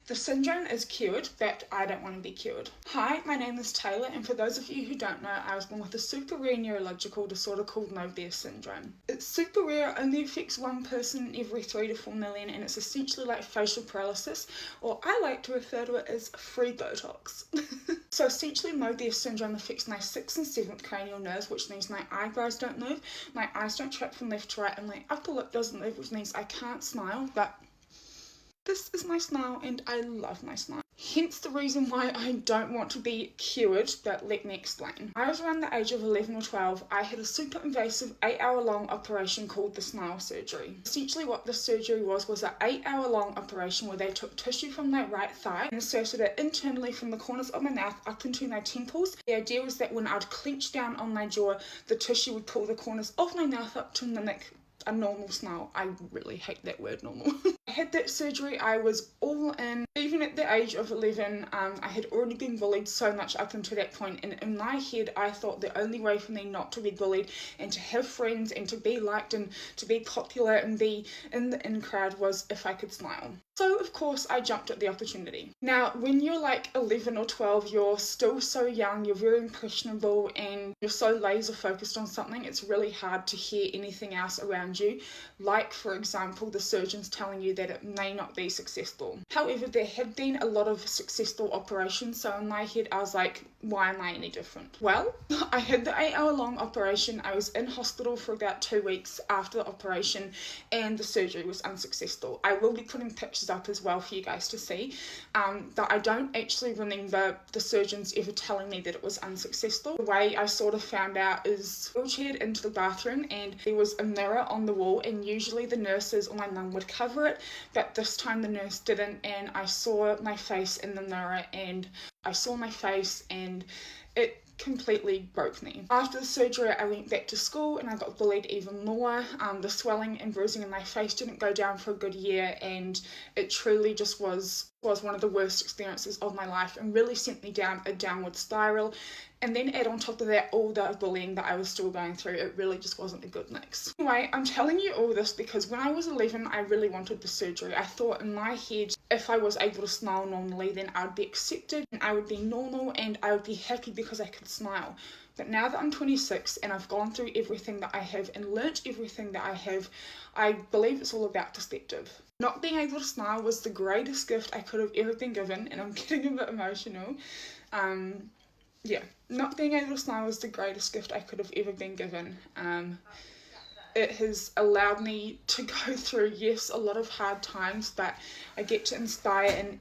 The syndrome is cured, but I don't want to be cured. Hi, my name is Taylor, and for those of you who don't know, I was born with a super rare neurological disorder called Moebius syndrome. It's super rare, only affects one person every 3 to 4 million, and it's essentially like facial paralysis, or I like to refer to it as free Botox. So essentially Moebius syndrome affects my 6th and 7th cranial nerves, which means my eyebrows don't move, my eyes don't track from left to right, and my upper lip doesn't move, which means I can't smile, but this is my smile and I love my smile. Hence the reason why I don't want to be cured, but let me explain. I was around the age of 11 or 12. I had a super invasive 8-hour-long operation called the smile surgery. Essentially what the surgery was an 8-hour-long operation where they took tissue from my right thigh and inserted it internally from the corners of my mouth up into my temples. The idea was that when I'd clench down on my jaw, the tissue would pull the corners of my mouth up to mimic a normal smile. I really hate that word, normal. I had that surgery, I was all in. Even at the age of 11, I had already been bullied so much up until that point, and in my head I thought the only way for me not to be bullied and to have friends and to be liked and to be popular and be in the in crowd was if I could smile. So of course I jumped at the opportunity. Now when you're like 11 or 12, you're still so young, you're very impressionable and you're so laser focused on something, it's really hard to hear anything else around you, like for example the surgeons telling you that it may not be successful. However, there had been a lot of successful operations, so in my head I was like, why am I any different? Well, I had the 8-hour-long operation. I was in hospital for about 2 weeks after the operation and the surgery was unsuccessful. I will be putting pictures up as well for you guys to see, but I don't actually remember the surgeons ever telling me that it was unsuccessful. The way I sort of found out is wheelchaired into the bathroom and there was a mirror on the wall, and usually the nurses or my mum would cover it, but this time the nurse didn't, and I saw my face in the mirror and it completely broke me. After the surgery I went back to school and I got bullied even more. The swelling and bruising in my face didn't go down for a good year, and it truly just was one of the worst experiences of my life and really sent me down a downward spiral. And then add on top of that all the bullying that I was still going through. It really just wasn't a good mix. Anyway, I'm telling you all this because when I was 11, I really wanted the surgery. I thought in my head, if I was able to smile normally, then I would be accepted and I would be normal and I would be happy because I could smile. But now that I'm 26 and I've gone through everything that I have and learnt everything that I have, I believe it's all about perspective. Not being able to smile was the greatest gift I could have ever been given, and I'm getting a bit emotional. Not being able to smile was the greatest gift I could have ever been given. It has allowed me to go through, yes, a lot of hard times, but I get to inspire and